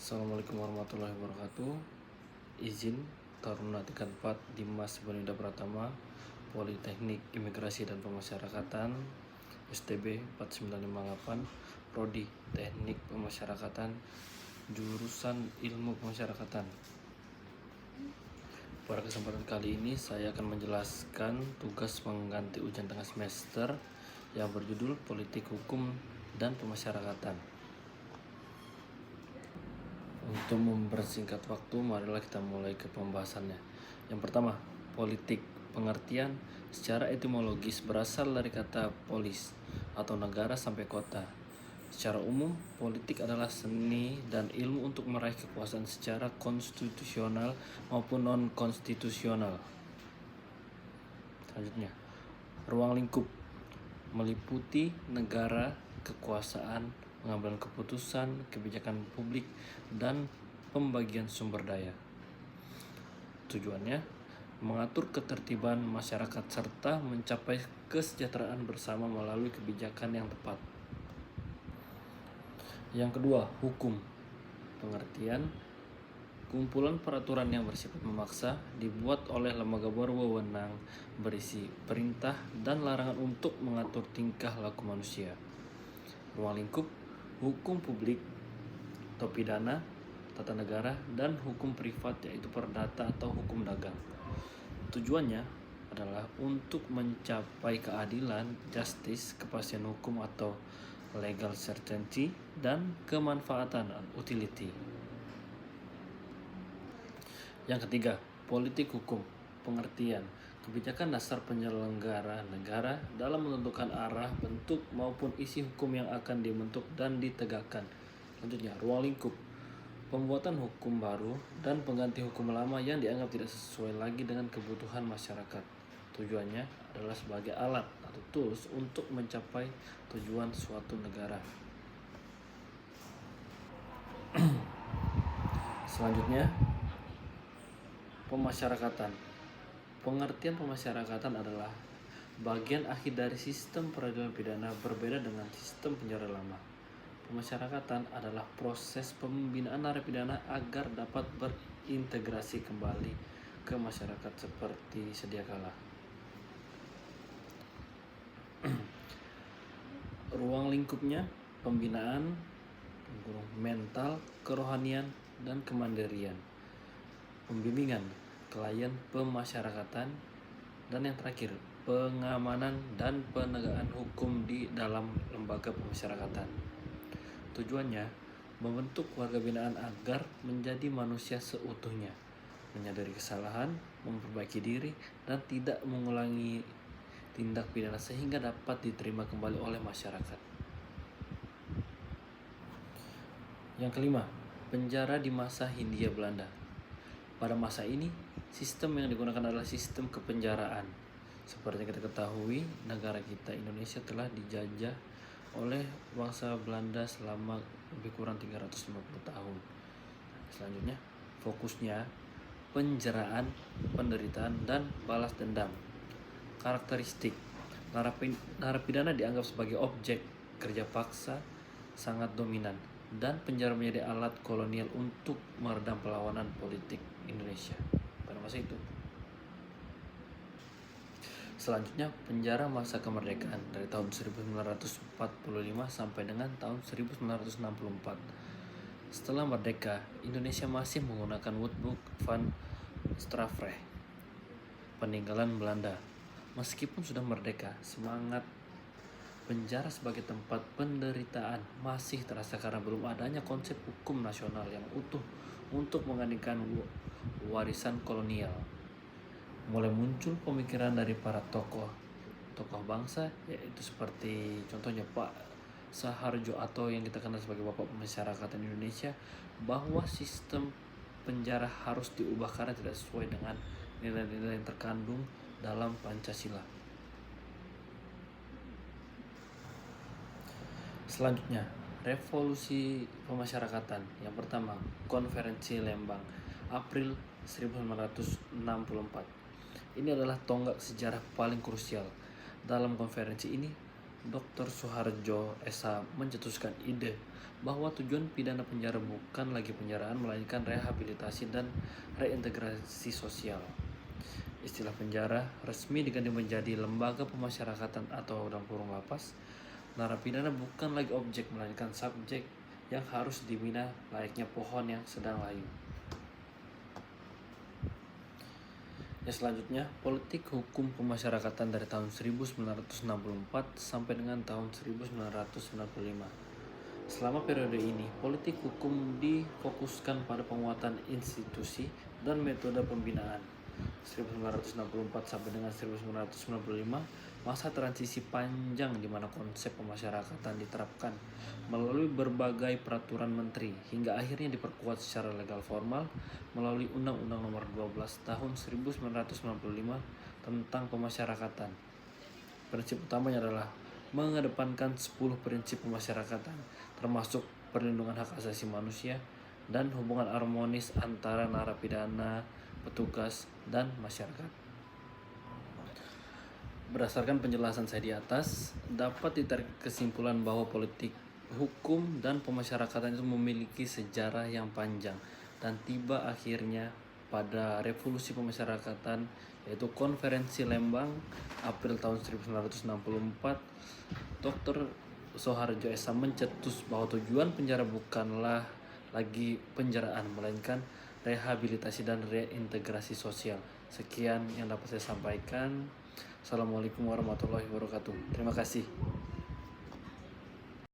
Assalamualaikum warahmatullahi wabarakatuh. Izin Taruna tingkat 4 Dimas Bonida Pratama, Politeknik Imigrasi dan Pemasyarakatan, STB 4958, Prodi Teknik Pemasyarakatan, jurusan Ilmu Pemasyarakatan. Pada kesempatan kali ini saya akan menjelaskan tugas pengganti ujian tengah semester yang berjudul Politik Hukum dan Pemasyarakatan. Untuk mempersingkat waktu, marilah kita mulai ke pembahasannya. Yang pertama, politik. Pengertian secara etimologis berasal dari kata polis atau negara sampai kota. Secara umum, politik adalah seni dan ilmu untuk meraih kekuasaan secara konstitusional maupun non-konstitusional. Selanjutnya, ruang lingkup meliputi negara, kekuasaan, pengambilan keputusan, kebijakan publik, dan pembagian sumber daya. Tujuannya mengatur ketertiban masyarakat serta mencapai kesejahteraan bersama melalui kebijakan yang tepat. Yang kedua, hukum. Pengertian kumpulan peraturan yang bersifat memaksa dibuat oleh lembaga berwenang berisi perintah dan larangan untuk mengatur tingkah laku manusia. Ruang lingkup hukum publik atau pidana, tata negara, dan hukum privat yaitu perdata atau hukum dagang. Tujuannya adalah untuk mencapai keadilan, justice, kepastian hukum atau legal certainty, dan kemanfaatan utility. Yang ketiga, politik hukum. Pengertian kebijakan dasar penyelenggara negara dalam menentukan arah, bentuk, maupun isi hukum yang akan dibentuk dan ditegakkan. Selanjutnya, ruang lingkup. Pembuatan hukum baru dan pengganti hukum lama yang dianggap tidak sesuai lagi dengan kebutuhan masyarakat. Tujuannya adalah sebagai alat atau tools untuk mencapai tujuan suatu negara. Selanjutnya, pemasyarakatan. Pengertian pemasyarakatan adalah bagian akhir dari sistem peradilan pidana berbeda dengan sistem penjara lama. Pemasyarakatan adalah proses pembinaan narapidana agar dapat berintegrasi kembali ke masyarakat seperti sedia kala. Ruang lingkupnya pembinaan mental, kerohanian, dan kemandirian. Pembimbingan klien pemasyarakatan, dan yang terakhir pengamanan dan penegakan hukum di dalam lembaga pemasyarakatan. Tujuannya membentuk warga binaan agar menjadi manusia seutuhnya, menyadari kesalahan, memperbaiki diri, dan tidak mengulangi tindak pidana sehingga dapat diterima kembali oleh masyarakat. Yang kelima, penjara di masa Hindia Belanda. Pada masa ini, sistem yang digunakan adalah sistem kepenjaraan. Seperti kita ketahui, negara kita Indonesia telah dijajah oleh bangsa Belanda selama lebih kurang 350 tahun. Selanjutnya, fokusnya penjaraan, penderitaan, dan balas dendam. Karakteristik narapidana dianggap sebagai objek kerja paksa, sangat dominan, dan penjara menjadi alat kolonial untuk meredam perlawanan politik Indonesia pada masa itu. Selanjutnya, penjara masa kemerdekaan dari tahun 1945 sampai dengan tahun 1964. Setelah merdeka, Indonesia masih menggunakan Wetboek van Strafrecht, peninggalan Belanda. Meskipun sudah merdeka, semangat penjara sebagai tempat penderitaan masih terasa karena belum adanya konsep hukum nasional yang utuh untuk menggantikan warisan kolonial. Mulai muncul pemikiran dari para tokoh bangsa, yaitu seperti contohnya Pak Saharjo atau yang kita kenal sebagai Bapak Pemasyarakatan Indonesia, bahwa sistem penjara harus diubah karena tidak sesuai dengan nilai-nilai yang terkandung dalam Pancasila. Selanjutnya, revolusi pemasyarakatan. Yang pertama, Konferensi Lembang, April 1964. Ini adalah tonggak sejarah paling krusial. Dalam konferensi ini, Dr. Soeharjo Esa mencetuskan ide bahwa tujuan pidana penjara bukan lagi penjaraan melainkan rehabilitasi dan reintegrasi sosial. Istilah penjara resmi diganti menjadi lembaga pemasyarakatan atau dalam kurung lapas. Narapidana bukan lagi objek melainkan subjek yang harus dibina layaknya pohon yang sedang layu. Yang selanjutnya, politik hukum pemasyarakatan dari tahun 1964 sampai dengan tahun 1995. Selama periode ini, politik hukum difokuskan pada penguatan institusi dan metode pembinaan. 1964 sampai dengan 1995, masa transisi panjang di mana konsep pemasyarakatan diterapkan melalui berbagai peraturan menteri hingga akhirnya diperkuat secara legal formal melalui Undang-Undang Nomor 12 Tahun 1995 tentang pemasyarakatan. Prinsip utamanya adalah mengedepankan 10 prinsip pemasyarakatan, termasuk perlindungan hak asasi manusia dan hubungan harmonis antara narapidana, petugas, dan masyarakat. Berdasarkan penjelasan saya di atas, dapat ditarik kesimpulan bahwa politik hukum dan pemasyarakatan itu memiliki sejarah yang panjang dan tiba akhirnya pada revolusi pemasyarakatan, yaitu Konferensi Lembang April tahun 1964. Dr. Soeharjo Esa mencetus bahwa tujuan penjara bukanlah lagi penjaraan melainkan rehabilitasi dan reintegrasi sosial. Sekian yang dapat saya sampaikan. Assalamualaikum warahmatullahi wabarakatuh. Terima kasih.